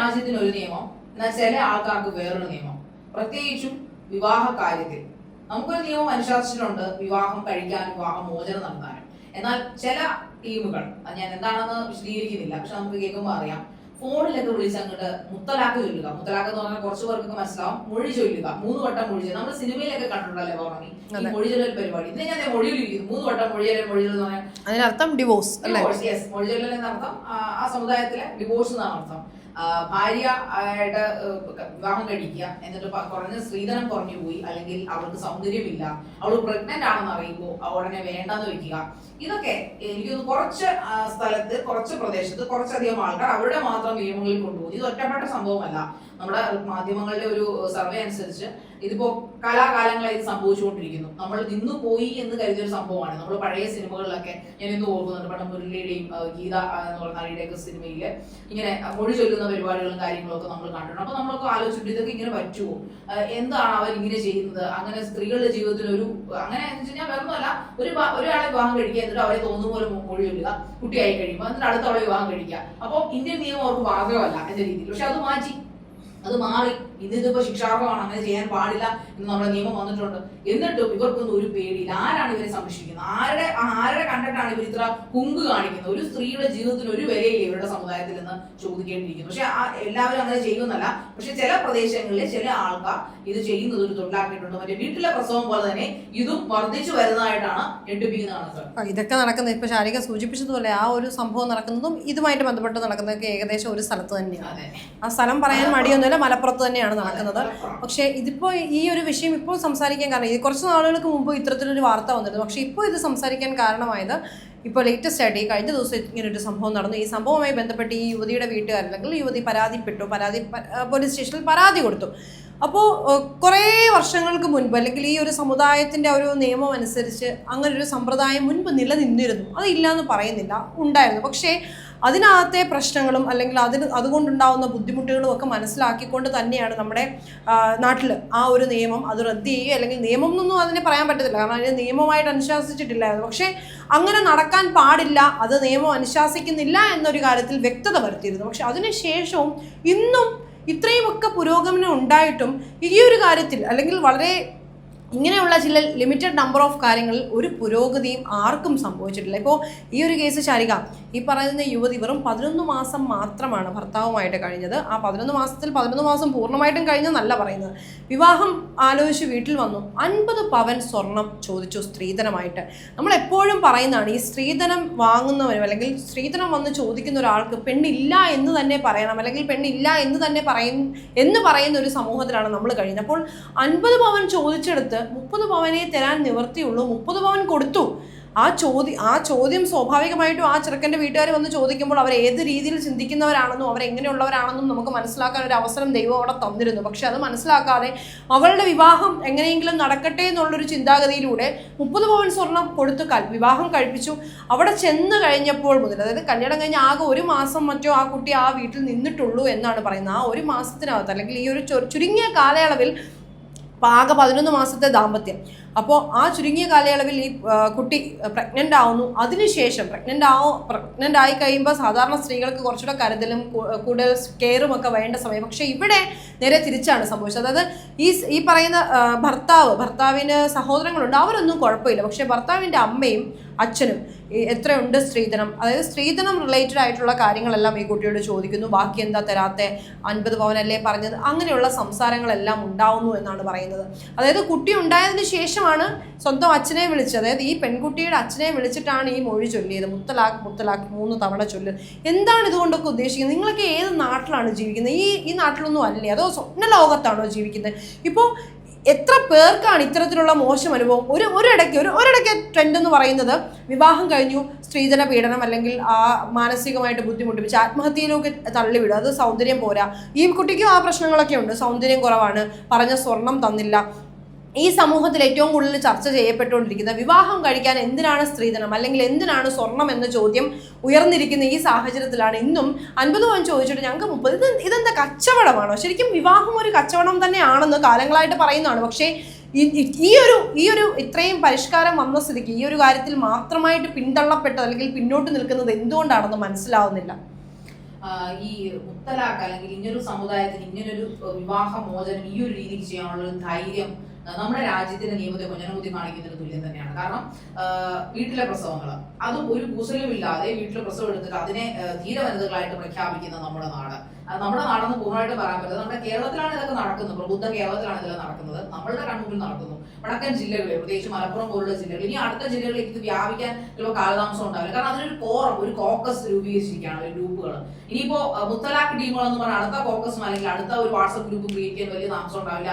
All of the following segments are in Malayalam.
രാജ്യത്തിന് ഒരു നിയമം, എന്നാൽ ചില ആൾക്കാർക്ക് വേറൊരു നിയമം. പ്രത്യേകിച്ചും വിവാഹ കാര്യത്തിൽ നമുക്കൊരു നിയമം അനുശാസിച്ചിട്ടുണ്ട്, വിവാഹം കഴിക്കാൻ, വിവാഹ മോചനം നടത്താനും. എന്നാൽ ചില ടീമുകൾ, ഞാൻ എന്താണെന്ന് വിശദീകരിക്കുന്നില്ല, പക്ഷെ നമുക്ക് കേൾക്കുമ്പോൾ അറിയാം, ഫോണിലൊക്കെ വിളിച്ച് അങ്ങോട്ട് മുത്തലാഖ് ചൊല്ലുക. മുത്തലാഖ് എന്ന് പറഞ്ഞാൽ കുറച്ച് പേർക്ക് മനസ്സിലാവും, മൊഴി ചൊല്ലുക. 3 വട്ടം മൊഴി ചൊല്ലുക. നമ്മൾ സിനിമയിലൊക്കെ കണ്ടിട്ടുണ്ടല്ലേ പറഞ്ഞി ഈ മൊഴി ചൊല്ലൽ പരിപാടി. ഇത് ഞാൻ മൊഴിയിലിരിക്കുന്നു, 3 വട്ടം മൊഴിചൊല്ലൽ എന്ന് പറഞ്ഞാൽ അതിനർത്ഥം ഡിവോഴ്സ്. യെസ്, മൊഴി ചൊല്ലൽ എന്നർത്ഥം ആ സമുദായത്തിലെ ഡിവോഴ്സ് എന്നാണ് അർത്ഥം. ഭാര്യ ആയിട്ട് വിവാഹം കഴിക്കുക, എന്നിട്ട് കുറഞ്ഞ സ്ത്രീധനം കുറഞ്ഞു പോയി, അല്ലെങ്കിൽ അവൾക്ക് സൗന്ദര്യമില്ല, അവൾ പ്രഗ്നന്റ് ആണെന്ന് അറിയുമ്പോൾ ഉടനെ വേണ്ടെന്ന് വെക്കുക. ഇതൊക്കെ എനിക്കൊന്ന് കുറച്ച് സ്ഥലത്ത്, കുറച്ച് പ്രദേശത്ത് കുറച്ചധികം ആൾക്കാർ അവരുടെ മാത്രം നിയമങ്ങളിൽ കൊണ്ടുപോകുന്നു. ഇത് ഒറ്റപ്പെട്ട സംഭവമല്ല. നമ്മുടെ മാധ്യമങ്ങളുടെ ഒരു സർവേ അനുസരിച്ച് ഇതിപ്പോ കലാകാലങ്ങളായി ഇത് സംഭവിച്ചുകൊണ്ടിരിക്കുന്നു. നമ്മൾ നിന്നു പോയി എന്ന് കരുതിയ ഒരു സംഭവമാണ്. നമ്മൾ പഴയ സിനിമകളിലൊക്കെ ഞാൻ ഇന്ന് ഓർക്കുന്നുണ്ട്, പണ്ട് മുരളിയുടെയും ഗീത എന്ന് പറയുന്ന നടിയുടെയൊക്കെ സിനിമയില് ഇങ്ങനെ മൊഴി ചൊല്ലുന്ന പരിപാടികളും കാര്യങ്ങളും ഒക്കെ നമ്മൾ കണ്ടിട്ടുണ്ട്. അപ്പൊ നമ്മളൊക്കെ ആലോചിച്ചിട്ട് ഇതൊക്കെ ഇങ്ങനെ പറ്റുമോ, എന്താണ് അവർ ഇങ്ങനെ ചെയ്യുന്നത്? അങ്ങനെ സ്ത്രീകളുടെ ജീവിതത്തിൽ ഒരു അങ്ങനെ എന്ന് വെച്ചാൽ വേറൊന്നുമല്ല, ഒരാളെ വിവാഹം കഴിക്കുക, എന്നിട്ട് അവരെ തോന്നുന്ന പോലെ മൊഴി ചൊല്ലുക, കുട്ടിയായി കഴിയുമ്പോൾ എന്നിട്ട് അടുത്തവളെ വിവാഹം കഴിക്കുക. അപ്പൊ ഇന്ത്യൻ നിയമം അവർക്ക് ബാധകമല്ല എന്ന രീതിയിൽ. പക്ഷെ അത് മാറ്റി, അത് മാറി. ഇതിപ്പോ ശിക്ഷാർഹമാണ്, അങ്ങനെ ചെയ്യാൻ പാടില്ല എന്ന് നമ്മുടെ നിയമം വന്നിട്ടുണ്ട്. എന്നിട്ടും ഇവർക്കൊന്നും ഒരു പേടിയില്ല. ആരാണ് ഇവരെ സംരക്ഷിക്കുന്നത്? ആരുടെ കണ്ടിട്ടാണ് ഇവർ ഇത്ര കുങ്ക് കാണിക്കുന്നത്? ഒരു സ്ത്രീയുടെ ജീവിതത്തിന് ഒരു വിലയില്ല ഇവരുടെ സമുദായത്തിൽ നിന്ന് ചോദിക്കേണ്ടിയിരിക്കുന്നു. പക്ഷെ എല്ലാവരും അങ്ങനെ ചെയ്യുന്നല്ല. പക്ഷെ ചില പ്രദേശങ്ങളിലെ ചില ആൾക്കാർ ഇത് ചെയ്യുന്നത് ഒരു തൊഴിലാക്കിയിട്ടുണ്ട്. മറ്റേ വീട്ടിലെ പ്രസവം പോലെ തന്നെ ഇതും വർദ്ധിച്ചു വരുന്നതായിട്ടാണ് എടുപ്പിക്കുന്നതാണ്. ഇതൊക്കെ നടക്കുന്നത് ഇപ്പൊ ശാരിക സൂചിപ്പിച്ചതുപോലെ ആ ഒരു സംഭവം നടക്കുന്നതും ഇതുമായിട്ട് ബന്ധപ്പെട്ട് നടക്കുന്നതൊക്കെ ഏകദേശം ഒരു സ്ഥലത്ത് തന്നെയാണ്. ആ സ്ഥലം പറയാൻ മടിയൊന്നുമില്ല, മലപ്പുറത്ത് തന്നെയാണ് നടക്കുന്നത്. പക്ഷേ ഇതിപ്പോ ഈ ഒരു വിഷയം ഇപ്പോൾ സംസാരിക്കാൻ കാരണം, ഇത് കുറച്ച് നാളുകൾക്ക് മുമ്പ് ഇത്തരത്തിലൊരു വാർത്ത വന്നിരുന്നു. പക്ഷെ ഇപ്പോൾ ഇത് സംസാരിക്കാൻ കാരണമായത് ഇപ്പോൾ ലേറ്റസ്റ്റ് ആയിട്ട് ഈ കഴിഞ്ഞ ദിവസം ഇങ്ങനൊരു സംഭവം നടന്നു. ഈ സംഭവവുമായി ബന്ധപ്പെട്ട് ഈ യുവതിയുടെ വീട്ടുകാരല്ലെങ്കിൽ യുവതി പരാതിപ്പെട്ടു, പോലീസ് സ്റ്റേഷനിൽ പരാതി കൊടുത്തു. അപ്പോൾ കുറേ വർഷങ്ങൾക്ക് മുൻപ്, അല്ലെങ്കിൽ ഈ ഒരു സമുദായത്തിൻ്റെ ഒരു നിയമം അനുസരിച്ച് അങ്ങനെ ഒരു സമ്പ്രദായം മുൻപ് നിലനിന്നിരുന്നു. അതില്ല എന്ന് പറയുന്നില്ല, ഉണ്ടായിരുന്നു. പക്ഷേ അതിനകത്തെ പ്രശ്നങ്ങളും അല്ലെങ്കിൽ അതുകൊണ്ടുണ്ടാവുന്ന ബുദ്ധിമുട്ടുകളും ഒക്കെ മനസ്സിലാക്കിക്കൊണ്ട് തന്നെയാണ് നമ്മുടെ നാട്ടിൽ ആ ഒരു നിയമം അത് റദ്ദ് ചെയ്യുക, അല്ലെങ്കിൽ നിയമം എന്നൊന്നും അതിനെ പറയാൻ പറ്റത്തില്ല, കാരണം അതിന് നിയമമായിട്ട് അനുശാസിച്ചിട്ടില്ലായിരുന്നു. പക്ഷേ അങ്ങനെ നടക്കാൻ പാടില്ല, അത് നിയമം അനുശാസിക്കുന്നില്ല എന്നൊരു കാര്യത്തിൽ വ്യക്തത വരുത്തിയിരുന്നു. പക്ഷെ അതിനുശേഷവും ഇന്നും ഇത്രയുമൊക്കെ പുരോഗമനം ഉണ്ടായിട്ടും ഈ ഒരു കാര്യത്തിൽ, അല്ലെങ്കിൽ വളരെ ഇങ്ങനെയുള്ള ചില ലിമിറ്റഡ് നമ്പർ ഓഫ് കാര്യങ്ങളിൽ ഒരു പുരോഗതിയും ആർക്കും സംഭവിച്ചിട്ടില്ല. ഇപ്പോൾ ഈ ഒരു കേസ് ശാരിക, ഈ പറയുന്ന യുവതി വെറും 11 മാസം മാത്രമാണ് ഭർത്താവുമായിട്ട് കഴിഞ്ഞത്. ആ 11 മാസത്തിൽ 11 മാസം പൂർണ്ണമായിട്ടും കഴിഞ്ഞെന്നല്ല പറയുന്നത്. വിവാഹം ആലോചിച്ച് വീട്ടിൽ വന്നു, 50 പവൻ സ്വർണം ചോദിച്ചു സ്ത്രീധനമായിട്ട്. നമ്മൾ എപ്പോഴും പറയുന്നതാണ്, ഈ സ്ത്രീധനം വാങ്ങുന്നവരും അല്ലെങ്കിൽ സ്ത്രീധനം വന്ന് ചോദിക്കുന്ന ഒരാൾക്ക് പെണ്ണില്ല എന്ന് തന്നെ പറയണം, അല്ലെങ്കിൽ പെണ്ണില്ല എന്ന് തന്നെ പറയുന്ന ഒരു സമൂഹത്തിലാണ് നമ്മൾ കഴിയുന്നത്. അപ്പോൾ 50 പവൻ ചോദിച്ചെടുത്ത് 30 പവനെ തരാൻ നിവർത്തിയുള്ളൂ, 30 പവൻ കൊടുത്തു. ആ ചോദ്യം സ്വാഭാവികമായിട്ടും ആ ചെറുക്കൻ്റെ വീട്ടുകാർ വന്ന് ചോദിക്കുമ്പോൾ അവർ ഏത് രീതിയിൽ ചിന്തിക്കുന്നവരാണെന്നും അവരെങ്ങനെയുള്ളവരാണെന്നും നമുക്ക് മനസ്സിലാക്കാൻ ഒരു അവസരം ദൈവം അവിടെ തന്നിരുന്നു. പക്ഷെ അത് മനസ്സിലാക്കാതെ അവളുടെ വിവാഹം എങ്ങനെയെങ്കിലും നടക്കട്ടെ എന്നുള്ളൊരു ചിന്താഗതിയിലൂടെ 30 പവൻ സ്വർണം കൊടുത്ത് വിവാഹം കഴിപ്പിച്ചു. അവിടെ ചെന്ന് കഴിഞ്ഞപ്പോൾ മുതൽ, അതായത് കല്യാണം കഴിഞ്ഞ് ആകെ 1 മാസം മറ്റോ ആ കുട്ടി ആ വീട്ടിൽ നിന്നിട്ടുള്ളൂ എന്നാണ് പറയുന്നത്. ആ 1 മാസത്തിനകത്ത്, അല്ലെങ്കിൽ ഈ ഒരു ചുരുങ്ങിയ കാലയളവിൽ ആകെ 11 മാസത്തെ ദാമ്പത്യം. അപ്പോൾ ആ ചുരുങ്ങിയ കാലയളവിൽ ഈ കുട്ടി പ്രഗ്നൻ്റ് ആവുന്നു. അതിനുശേഷം പ്രഗ്നൻ്റ് ആയി കഴിയുമ്പോൾ സാധാരണ സ്ത്രീകൾക്ക് കുറച്ചുകൂടെ കരുതലും കൂടുതൽ കെയറും ഒക്കെ വേണ്ട സമയം. പക്ഷേ ഇവിടെ നേരെ തിരിച്ചാണ് സംഭവിച്ചത്. അതായത് ഈ പറയുന്ന ഭർത്താവിന് സഹോദരങ്ങളുണ്ട്, അവരൊന്നും കുഴപ്പമില്ല. പക്ഷേ ഭർത്താവിൻ്റെ അമ്മയും അച്ഛനും എത്രയുണ്ട് സ്ത്രീധനം, അതായത് സ്ത്രീധനം റിലേറ്റഡ് ആയിട്ടുള്ള കാര്യങ്ങളെല്ലാം ഈ കുട്ടിയോട് ചോദിക്കുന്നു. ബാക്കി എന്താ തരാത്തെ, 50 പവനല്ലേ പറഞ്ഞത്, അങ്ങനെയുള്ള സംസാരങ്ങളെല്ലാം ഉണ്ടാവുന്നു എന്നാണ് പറയുന്നത്. അതായത് കുട്ടി ഉണ്ടായതിന് ശേഷമാണ് സ്വന്തം അച്ഛനെ വിളിച്ചത്, അതായത് ഈ പെൺകുട്ടിയുടെ അച്ഛനെ വിളിച്ചിട്ടാണ് ഈ മൊഴി ചൊല്ലിയത്. മുത്തലാഖ് 3 തവണ ചൊല്ല്. എന്താണ് ഇതുകൊണ്ടൊക്കെ ഉദ്ദേശിക്കുന്നത്? നിങ്ങളൊക്കെ ഏത് നാട്ടിലാണ് ജീവിക്കുന്നത്? ഈ നാട്ടിലൊന്നും അല്ലേ, അതോ സ്വപ്ന ലോകത്താണോ ജീവിക്കുന്നത്? ഇപ്പോൾ എത്ര പേർക്കാണ് ഇത്തരത്തിലുള്ള മോശം അനുഭവം? ഒരിടയ്ക്ക് ട്രെൻഡ് എന്ന് പറയുന്നത് വിവാഹം കഴിഞ്ഞു സ്ത്രീധന പീഡനം, അല്ലെങ്കിൽ ആ മാനസികമായിട്ട് ബുദ്ധിമുട്ടിപ്പിച്ച് ആത്മഹത്യയിലേക്ക് തള്ളിവിടുക. അത് സൗന്ദര്യം പോരാ, ഈ കുട്ടിക്കും ആ പ്രശ്നങ്ങളൊക്കെ ഉണ്ട്, സൗന്ദര്യം കുറവാണ്, പറഞ്ഞ സ്വർണം തന്നില്ല. ഈ സമൂഹത്തിൽ ഏറ്റവും കൂടുതൽ ചർച്ച ചെയ്യപ്പെട്ടുകൊണ്ടിരിക്കുന്ന വിവാഹം കഴിക്കാൻ എന്തിനാണ് സ്ത്രീധനം, അല്ലെങ്കിൽ എന്തിനാണ് സ്വർണം എന്ന ചോദ്യം ഉയർന്നിരിക്കുന്ന ഈ സാഹചര്യത്തിലാണ് ഇന്നും 50 പവൻ ചോദിച്ചിട്ട് ഞങ്ങൾക്ക് 30. ഇതെന്താ കച്ചവടമാണോ? ശരിക്കും വിവാഹം ഒരു കച്ചവടം തന്നെയാണെന്ന് കാലങ്ങളായിട്ട് പറയുന്നതാണ്. പക്ഷേ ഈ ഒരു ഇത്രയും പരിഷ്കാരം വന്ന സ്ഥിതിക്ക് ഈ ഒരു കാര്യത്തിൽ മാത്രമായിട്ട് പിന്തള്ളപ്പെട്ടത് അല്ലെങ്കിൽ പിന്നോട്ട് നിൽക്കുന്നത് എന്തുകൊണ്ടാണെന്ന് മനസ്സിലാവുന്നില്ല. ഈ മുത്തലാഖ് അല്ലെങ്കിൽ ഇങ്ങനൊരു സമുദായത്തിന് ഇങ്ങനൊരു വിവാഹ മോചനം ഈ ഒരു രീതിക്ക് ചെയ്യാനുള്ള ഒരു ധൈര്യം നമ്മുടെ രാജ്യത്തിന്റെ നിയമത്തെ കൊഞ്ഞനകുത്തി കാണിക്കുന്നതിന് തുല്യം തന്നെയാണ്. കാരണം വീട്ടിലെ പ്രസവങ്ങൾ അതും ഒരു കൂസലുമില്ലാതെ വീട്ടിലെ പ്രസവം എടുത്തിട്ട് അതിനെ ധീരവനിതകളായിട്ട് പ്രഖ്യാപിക്കുന്ന നമ്മുടെ നാട്. നമ്മുടെ നാടെന്ന് പൂർണ്ണമായിട്ട് പറയാൻ പറ്റില്ല. നമ്മുടെ കേരളത്തിലാണ് ഇതൊക്കെ നടക്കുന്നത്, പ്രബുദ്ധ കേരളത്തിലാണ് ഇതെല്ലാം നടക്കുന്നത്, നമ്മളുടെ കൺമുമ്പിൽ നടക്കുന്നു. വടക്കൻ ജില്ലകളിൽ പ്രത്യേകിച്ച് മലപ്പുറം പോലുള്ള ജില്ലകൾ, ഇനി അടുത്ത ജില്ലകളിലേക്ക് ഇത് വ്യാപിക്കാൻ ചിലപ്പോൾ കാലതാമസം ഉണ്ടാവില്ല. കാരണം അതിനൊരു കോറം, ഒരു കോക്കസ് രൂപീകരിച്ചിരിക്കുകയാണ്, ഒരു ഗ്രൂപ്പുകൾ. ഇനിയിപ്പോ മുത്തലാഖ് ടീമുകൾ എന്ന് പറഞ്ഞാൽ അടുത്ത കോക്കസും അല്ലെങ്കിൽ അടുത്ത ഒരു വാട്സ്ആപ്പ് ഗ്രൂപ്പ് ക്രിയേറ്റ് ചെയ്യാൻ വലിയ താമസം ഉണ്ടാവില്ല.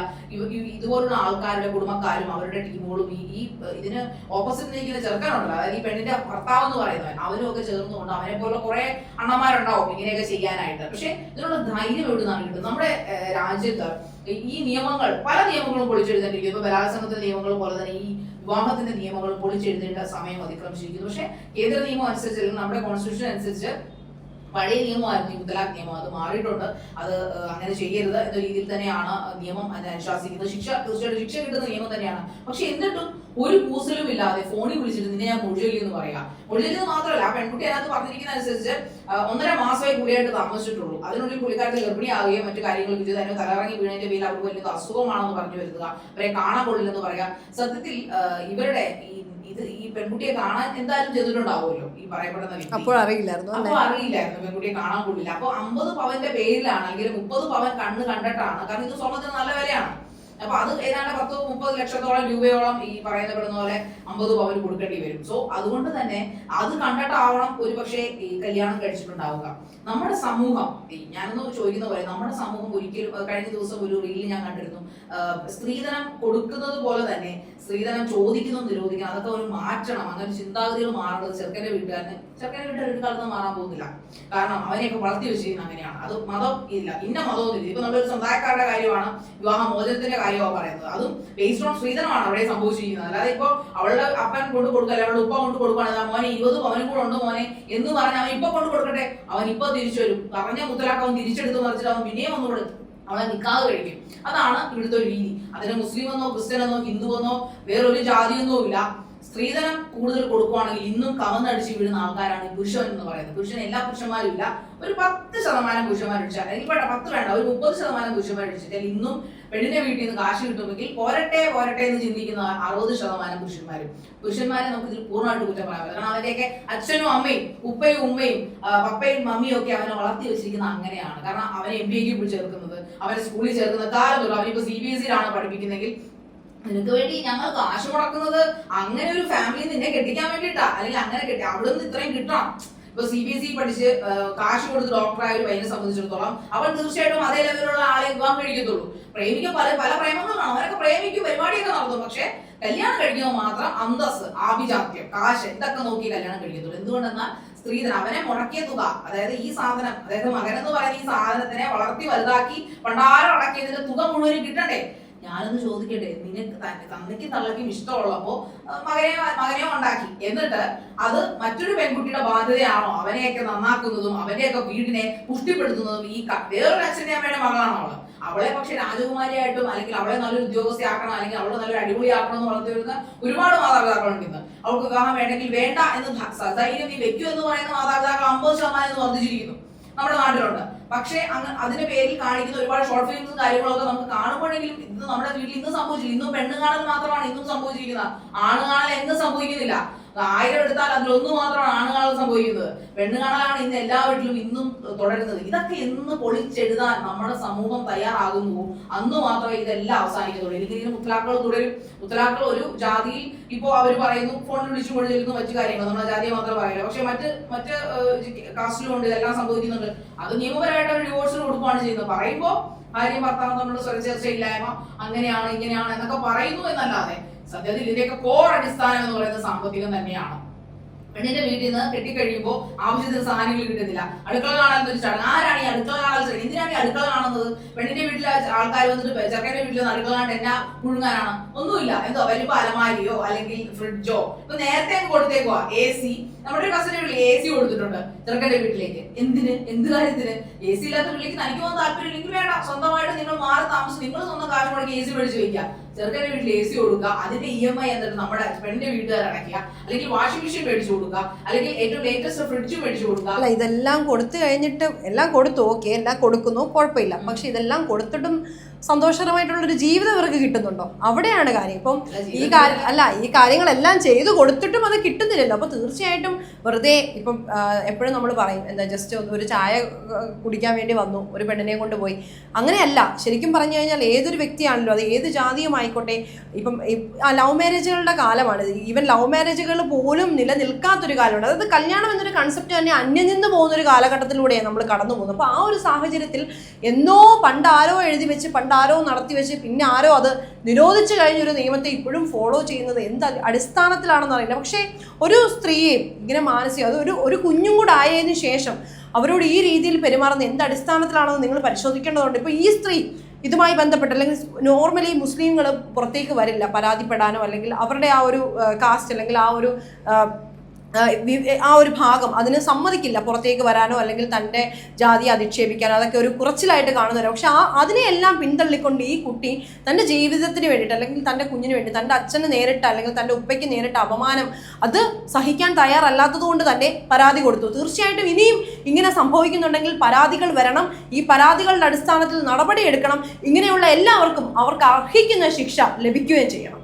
ഇതുപോലുള്ള ആൾക്കാരുടെ കുടുംബക്കാരും അവരുടെ ടീമുകളും ഈ ഇതിന് ഓപ്പോസിറ്റ് നിൽക്കുന്ന ചെറുക്കനുണ്ടല്ലോ, അതായത് ഈ പെണ്ണിന്റെ ഭർത്താവ് എന്ന് പറയുന്നവൻ, അവരും ഒക്കെ ചേർന്നുകൊണ്ട് അവനെ പോലെ കുറെ അണ്ണന്മാരുണ്ടാവും ഇങ്ങനെയൊക്കെ ചെയ്യാനായിട്ട്. പക്ഷെ ഇതിനുള്ള ധൈര്യം എവിടുന്നാണ് കിട്ടുന്നത്? നമ്മുടെ രാജ്യത്ത് ഈ നിയമങ്ങൾ, പല നിയമങ്ങളും പൊളിച്ചെഴുതേണ്ടിരിക്കും. ഇപ്പൊ ബലാത്സംഗത്തിന്റെ നിയമങ്ങൾ പോലെ തന്നെ ഈ വിവാഹത്തിന്റെ നിയമങ്ങൾ പൊളിച്ചെഴുതേണ്ട സമയം അതിക്രമിച്ചിരിക്കുന്നു. പക്ഷെ കേന്ദ്ര നിയമം അനുസരിച്ച് അല്ലെങ്കിൽ നമ്മുടെ കോൺസ്റ്റിറ്റ്യൂഷൻ അനുസരിച്ച് പഴയ നിയമമായിരുന്നു ഈ മുത്തലാഖ് നിയമം, അത് മാറിയിട്ടുണ്ട്. അത് അങ്ങനെ ചെയ്യരുത് എന്ന രീതിയിൽ തന്നെയാണ് നിയമം അനുശാസിക്കുന്നത്. ശിക്ഷ തീർച്ചയായിട്ടും ശിക്ഷ കിട്ടുന്ന നിയമം തന്നെയാണ്. പക്ഷെ എന്നിട്ടും ഒരു കൂസലും ഇല്ലാതെ ഫോണിൽ വിളിച്ചിട്ട് നിന്നെ ഞാൻ മൊഴിചൊല്ലി എന്ന് പറയാം. മൊഴിചൊല്ലി മാത്രമല്ല, ആ പെൺകുട്ടി അതിനകത്ത് പറഞ്ഞിരിക്കുന്ന അനുസരിച്ച് 1.5 മാസമായി കൂടിയായിട്ട് താമസിച്ചിട്ടുള്ളൂ. അതിനുള്ളിൽ പുള്ളിക്കാരത്തെ ഗർഭിണിയാവുകയും മറ്റു കാര്യങ്ങളൊക്കെ ചെയ്ത് അതിന് തലറങ്ങി വീണതിന്റെ പേരിൽ അവർക്ക് വലിയ അസുഖമാണെന്ന് പറഞ്ഞു വരുത്തുക, അവരെ കാണാൻ കൊള്ളില്ലെന്ന് പറയാം. സത്യത്തിൽ ഇവരുടെ ഈ പെൺകുട്ടിയെ കാണാൻ എന്തായാലും ചെയ്തിട്ടുണ്ടാവുമല്ലോ ഈ പറയപ്പെടുന്ന വ്യക്തി. അപ്പോൾ അറിയില്ലായിരുന്നു പെൺകുട്ടിയെ കാണാൻ കൊള്ളില്ല. അപ്പൊ 50 പവന്റെ പേരിലാണ് അല്ലെങ്കിൽ 30 പവൻ കണ്ണ് കണ്ടിട്ടാണ്. കാരണം ഇത് സ്വർണ്ണത്തിന് നല്ല വിലയാണ്. അപ്പൊ അത് ഏതാണ്ട് 10-30 ലക്ഷത്തോളം രൂപയോളം ഈ പറയപ്പെടുന്ന പോലെ 50 പവൻ കൊടുക്കേണ്ടി വരും. സോ അതുകൊണ്ട് തന്നെ അത് കണ്ടിട്ടാവണം ഒരു പക്ഷേ ഈ കല്യാണം കഴിച്ചിട്ടുണ്ടാവുക. നമ്മുടെ സമൂഹം, ഞാനൊന്ന് ചോദിക്കുന്ന പോലെ നമ്മുടെ സമൂഹം ഒരിക്കലും, കഴിഞ്ഞ ദിവസം ഒരു റീൽ ഞാൻ കണ്ടിരുന്നു, സ്ത്രീധനം കൊടുക്കുന്നത് പോലെ തന്നെ സ്ത്രീധനം ചോദിക്കുന്നു നിരോധിക്കണം, അതൊക്കെ ഒരു മാറ്റണം. അങ്ങനെ ചിന്താഗതികൾ മാറേണ്ടത് ചെറുക്കന്റെ വീട്ടുകാർ ഒരു കാലത്ത് മാറാൻ പോകുന്നില്ല. കാരണം അവനെയൊക്കെ വളർത്തി വെച്ചിരിക്കുന്നത് അങ്ങനെയാണ്. അത് മതം ഇല്ല, ഇന്ന മതമൊന്നും ഇല്ല. ഇപ്പൊ നമ്മളൊരു സമുദായക്കാരുടെ കാര്യമാണ്, വിവാഹ മോചനത്തിന്റെ കാര്യമാണ് പറയുന്നത്. അതും ബേസ്ഡ് ഓൺ സ്ത്രീധനമാണ് അവിടെ സംഭവിച്ചിരിക്കുന്നത്. അല്ലാതെ ഇപ്പൊ അവളുടെ അപ്പൻ കൊണ്ട് കൊടുക്കുക, അവളുടെ ഉപ്പ കൊണ്ട് കൊടുക്കുകയാണ്, മോനെ 20 പവനും കൂടെ ഉണ്ട് മോനെ എന്ന് പറഞ്ഞാൽ അവൻ ഇപ്പൊ കൊണ്ട് കൊടുക്കട്ടെ, അവൻ ഇപ്പൊ തിരിച്ചു വരും. പറഞ്ഞ മുത്തലാഖ് അവൻ തിരിച്ചെടുത്ത് മറിച്ചിട്ട് അവൻ പിന്നെയും ഒന്നുകൂടെ അവളെ നിക്കാതെ കഴിക്കും. അതാണ് ഇവിടുത്തെ ഒരു രീതി. അതിന് മുസ്ലിം എന്നോ ക്രിസ്ത്യൻ എന്നോ ഹിന്ദു എന്നോ വേറൊരു ജാതിയൊന്നോ ഇല്ല. സ്ത്രീധനം കൂടുതൽ കൊടുക്കുവാണെങ്കിൽ ഇന്നും കവന്നടിച്ച് വീഴുന്ന ആൾക്കാരാണ് ഈ പുരുഷൻ എന്ന് പറയുന്നത്. പുരുഷൻ എല്ലാ പുരുഷന്മാരും ഇല്ല, ഒരു 10% പുരുഷന്മാർ അടിച്ചാൽ, അല്ലെങ്കിൽ 10 വേണ്ട, ഒരു 30% പുരുഷന്മാർ അടിച്ചിട്ടാൽ ഇന്നും പെണ്ണിന്റെ വീട്ടിൽ നിന്ന് കാശ് കിട്ടുമെങ്കിൽ പോരട്ടെ എന്ന് ചിന്തിക്കുന്ന 60% പുരുഷന്മാരെ നമുക്ക് ഇതിൽ പൂർണ്ണമായിട്ട് കുറ്റം പറയാൻ പറ്റില്ല. കാരണം അവരെയൊക്കെ അച്ഛനും അമ്മയും ഉപ്പയും ഉമ്മയും പപ്പയും മമ്മിയും ഒക്കെ അവനെ വളർത്തി വെച്ചിരിക്കുന്ന അങ്ങനെയാണ്. കാരണം അവനെ MBA ചേർക്കുന്നത്, അവനെ സ്കൂളിൽ ചേർക്കുന്ന കാലം തൊട്ട്, അവനിപ്പോ CBSE പഠിപ്പിക്കുന്നെങ്കിൽ നിനക്ക് വേണ്ടി ഞങ്ങൾ കാശ് മുടക്കുന്നത് അങ്ങനെ ഒരു ഫാമിലി നിന്നെ കെട്ടിക്കാൻ വേണ്ടിയിട്ടാ, അല്ലെങ്കിൽ അങ്ങനെ കെട്ടി അവിടെ നിന്ന് ഇത്രയും കിട്ടണം. ഇപ്പൊ CBSE പഠിച്ച് കാശ് കൊടുത്ത് ഡോക്ടറായ ഒരു പയ്യനെ സംബന്ധിച്ചിടത്തോളം അവൻ തീർച്ചയായിട്ടും അതേ ലെവലിലുള്ള ആളെ വിവാഹം കഴിക്കത്തുള്ളൂ. പ്രേമിക്കാൻ പല പ്രേമങ്ങളാണ്, അവരൊക്കെ പ്രേമിക്കും, പരിപാടിയൊക്കെ നടത്തും. പക്ഷെ കല്യാണം കഴിക്കുമ്പോൾ മാത്രം അന്തസ്, ആഭിജാത്യം, കാശ് ഇതൊക്കെ നോക്കി കല്യാണം കഴിക്കത്തുള്ളൂ. എന്തുകൊണ്ടെന്നാൽ സ്ത്രീധനം, അവനെ മുടക്കിയ തുക, അതായത് ഈ സാധനം, അതായത് മകനെന്ന് പറയുന്ന ഈ സാധനത്തിനെ വളർത്തി വലുതാക്കി പണ്ടാരം അടക്കിയതിന്റെ തുക മുഴുവനും കിട്ടണ്ടേ? ഞാനൊന്ന് ചോദിക്കട്ടെ, നിനക്ക് തന്നയ്ക്കും തള്ളയ്ക്കും ഇഷ്ടമുള്ളപ്പോ മകനെയോ ഉണ്ടാക്കി, എന്നിട്ട് അത് മറ്റൊരു പെൺകുട്ടിയുടെ ബാധ്യതയാണോ അവനെയൊക്കെ നന്നാക്കുന്നതും അവന്റെയൊക്കെ വീടിനെ പുഷ്ടിപ്പെടുത്തുന്നതും ഈ വേറൊരു അച്ഛൻ്റെ അമ്മയുടെ മകളാണോ അവളെ പക്ഷെ രാജകുമാരിയായിട്ടും അല്ലെങ്കിൽ അവളെ നല്ലൊരു ഉദ്യോഗസ്ഥയാക്കണം അല്ലെങ്കിൽ അവളെ നല്ലൊരു അടിപൊളിയാക്കണം എന്ന് വളർത്തി വരുന്ന ഒരുപാട് മാതാപിതാക്കളുണ്ട് ഇന്ന്. അവൾക്ക് വിവാഹം വേണമെങ്കിൽ വേണ്ട എന്ന് ധൈര്യം നീ വെക്കൂ എന്ന് പറയുന്ന മാതാപിതാക്കൾ 50% വർദ്ധിച്ചിരിക്കുന്നു നമ്മുടെ നാട്ടിലുണ്ട്. പക്ഷെ അതിന്റെ പേരിൽ കാണിക്കുന്ന ഒരുപാട് ഷോർട്ട് ഫിലിംസും കാര്യങ്ങളൊക്കെ നമുക്ക് കാണുമ്പോഴെങ്കിലും ഇന്ന് നമ്മുടെ വീട്ടിൽ ഇന്ന് സംഭവിച്ചില്ല. ഇന്നും പെണ്ണ് കാണൽ മാത്രമാണ് ഇന്നും സംഭവിച്ചിരിക്കുന്നത്, ആണ് കാണൽ എന്നും സംഭവിക്കുന്നില്ല. 1000 എടുത്താൽ അതിലൊന്നു മാത്രമാണ് ആണ് കാണൽ സംഭവിക്കുന്നത്. പെണ്ണ് കാണലാണ് ഇന്ന് എല്ലാ വീട്ടിലും ഇന്നും തുടരുന്നത്. ഇതൊക്കെ എന്ന് പൊളിച്ചെഴുതാൻ നമ്മുടെ സമൂഹം തയ്യാറാകുന്നു അന്ന് മാത്രമേ ഇതെല്ലാം അവസാനിക്കത്തുള്ളൂ. എനിക്ക് ഇതിന് മുത്തലാഖുകൾ തുടരും. മുത്തലാഖുകൾ ഒരു ജാതിയിൽ ഇപ്പോ അവർ പറയുന്നു ഫോണിൽ വിളിച്ചു കൊണ്ടിരിക്കുന്നു മറ്റു കാര്യങ്ങൾ, നമ്മുടെ ജാതിയെ മാത്രം പറയില്ല. പക്ഷെ മറ്റ് കാസ്റ്റിലും ഉണ്ട് ഇതെല്ലാം സംഭവിക്കുന്നുണ്ട്. അത് നിയമപരമായിട്ട് അവർ ഡിവോഴ്സിന് കൊടുക്കുകയാണ് ചെയ്യുന്നത്. പറയുമ്പോൾ ഭാര്യയും ഭർത്താവും തമ്മിലുള്ള സ്വരച്ചേർച്ചയില്ലായ്മ അങ്ങനെയാണ് ഇങ്ങനെയാണ് എന്നൊക്കെ പറയുന്നു എന്നല്ലാതെ സത്യത്തിൽ ഇതിന്റെയൊക്കെ കോർ അടിസ്ഥാനം എന്ന് പറയുന്നത് സാമ്പത്തികം തന്നെയാണ്. പെണ്ണിന്റെ വീട്ടിൽ നിന്ന് കെട്ടിക്കഴിയുമ്പോൾ ആവശ്യത്തിന് സാധനങ്ങൾ കിട്ടുന്നില്ല. അടുക്കള കാണാൻ ഒരു ചടങ്ങ്. ആരാണ് ഈ അടുക്കള കാണാൻ ചടങ്ങ്? എന്തിനാണ് ഈ അടുക്കള കാണുന്നത്? പെണ്ണിന്റെ വീട്ടിലെ ആൾക്കാർ വന്നിട്ട് ചെറുക്കന്റെ വീട്ടിൽ നിന്ന് അടുക്കള കാണാൻ എന്നാ മുഴുങ്ങാനാണ്? ഒന്നുമില്ല. എന്തോ വലിയ അലമാരിയോ അല്ലെങ്കിൽ ഫ്രിഡ്ജോ ഇപ്പൊ നേരത്തെ കൊടുത്തേക്കുവാ AC നമ്മുടെ ഒരു കസിന്റെ വീട്ടിൽ AC കൊടുത്തിട്ടുണ്ട് ചെറുക്കന്റെ വീട്ടിലേക്ക്. എന്ത് കാര്യത്തിന്? AC ഇല്ലാത്ത വീട്ടിലേക്ക് തനിക്ക് പോകുന്ന താല്പര്യം ഇല്ലെങ്കിൽ വേണ്ട, സ്വന്തമായിട്ട് നിങ്ങൾ മാറി താമസിച്ച് നിങ്ങൾ സ്വന്തം കാശ് മുടക്കി AC മേടിച്ച് വയ്ക്കുക. ചെറുക്കന്റെ വീട്ടിൽ AC കൊടുക്കുക, അതിന്റെ EMI എന്നിട്ട് നമ്മുടെ പെണ്ണിന്റെ വീട്ടുകാർ അടയ്ക്കുക, അല്ലെങ്കിൽ വാഷിംഗ് മെഷീൻ മേടിച്ചു കൊടുക്കുക, അല്ലെങ്കിൽ ഏറ്റവും ലേറ്റസ്റ്റ് ഫ്രിഡ്ജ് മേടിച്ചു കൊടുക്കുക. അല്ല, ഇതെല്ലാം കൊടുത്തു കഴിഞ്ഞിട്ട് എല്ലാം കൊടുത്തു, ഓക്കെ, എല്ലാം കൊടുക്കുന്നു, കുഴപ്പമില്ല. പക്ഷെ ഇതെല്ലാം കൊടുത്തിട്ടും സന്തോഷകരമായിട്ടുള്ളൊരു ജീവിതം ഇവർക്ക് കിട്ടുന്നുണ്ടോ? അവിടെയാണ് കാര്യം. ഇപ്പം ഈ കാര്യങ്ങളെല്ലാം ചെയ്തു കൊടുത്തിട്ടും അത് കിട്ടുന്നില്ലല്ലോ. അപ്പൊ തീർച്ചയായിട്ടും വെറുതെ ഇപ്പം എപ്പോഴും നമ്മൾ പറയും എന്താ, ജസ്റ്റ് ഒരു ചായ കുടിക്കാൻ വേണ്ടി വന്നു, ഒരു പെണ്ണിനെ കൊണ്ട് പോയി. അങ്ങനെയല്ല. ശരിക്കും പറഞ്ഞു കഴിഞ്ഞാൽ ഏതൊരു വ്യക്തിയാണല്ലോ, അത് ഏത് ജാതിയുമായിക്കോട്ടെ, ഇപ്പം ലവ് മാരേജുകളുടെ കാലമാണ്. ഈവൻ ലവ് മാരേജുകൾ പോലും നിലനിൽക്കാത്തൊരു കാലമാണ്. അതായത് കല്യാണം എന്നൊരു കൺസെപ്റ്റ് തന്നെ അന്യം നിന്ന് പോകുന്ന ഒരു കാലഘട്ടത്തിലൂടെയാണ് നമ്മൾ കടന്നു പോകുന്നത്. അപ്പോൾ ആ ഒരു സാഹചര്യത്തിൽ എന്നോ പണ്ടാരോ എഴുതി വെച്ച്, പണ്ടാരോ നടത്തി വെച്ച്, പിന്നെ ആരോ അത് നിരോധിച്ചു കഴിഞ്ഞൊരു നിയമത്തെ ഇപ്പോഴും ഫോളോ ചെയ്യുന്നത് എന്ത് അടിസ്ഥാനത്തിലാണെന്ന് അറിയില്ല. പക്ഷേ ഒരു സ്ത്രീയെ ഇങ്ങനെ അത് ഒരു കുഞ്ഞും കൂടെ ആയതിനു ശേഷം അവരോട് ഈ രീതിയിൽ പെരുമാറുന്ന എന്ത് അടിസ്ഥാനത്തിലാണെന്ന് നിങ്ങൾ പരിശോധിക്കേണ്ടതുണ്ട്. ഇപ്പോൾ ഈ സ്ത്രീ ഇതുമായി ബന്ധപ്പെട്ട്, അല്ലെങ്കിൽ നോർമലി മുസ്ലിങ്ങൾ പുറത്തേക്ക് വരില്ല പരാതിപ്പെടാനോ, അല്ലെങ്കിൽ അവരുടെ ആ ഒരു കാസ്റ്റ് അല്ലെങ്കിൽ ആ ഒരു ഭാഗം അതിന് സമ്മതിക്കില്ല പുറത്തേക്ക് വരാനോ, അല്ലെങ്കിൽ തൻ്റെ ജാതിയെ അധിക്ഷേപിക്കാനോ. അതൊക്കെ ഒരു കുറച്ചിലായിട്ട് കാണുന്നവരോ. പക്ഷെ അതിനെയെല്ലാം പിന്തള്ളിക്കൊണ്ട് ഈ കുട്ടി തൻ്റെ ജീവിതത്തിന് വേണ്ടിയിട്ട്, അല്ലെങ്കിൽ തൻ്റെ കുഞ്ഞിന് വേണ്ടി, തൻ്റെ അച്ഛന് നേരിട്ട് അല്ലെങ്കിൽ തൻ്റെ ഉപ്പയ്ക്ക് നേരിട്ട് അപമാനം അത് സഹിക്കാൻ തയ്യാറല്ലാത്തത് കൊണ്ട് തന്നെ പരാതി കൊടുത്തു. തീർച്ചയായിട്ടും ഇനിയും ഇങ്ങനെ സംഭവിക്കുന്നുണ്ടെങ്കിൽ പരാതികൾ വരണം. ഈ പരാതികളുടെ അടിസ്ഥാനത്തിൽ നടപടി എടുക്കണം. ഇങ്ങനെയുള്ള എല്ലാവർക്കും അവർക്ക് അർഹിക്കുന്ന ശിക്ഷ ലഭിക്കുകയും ചെയ്യണം.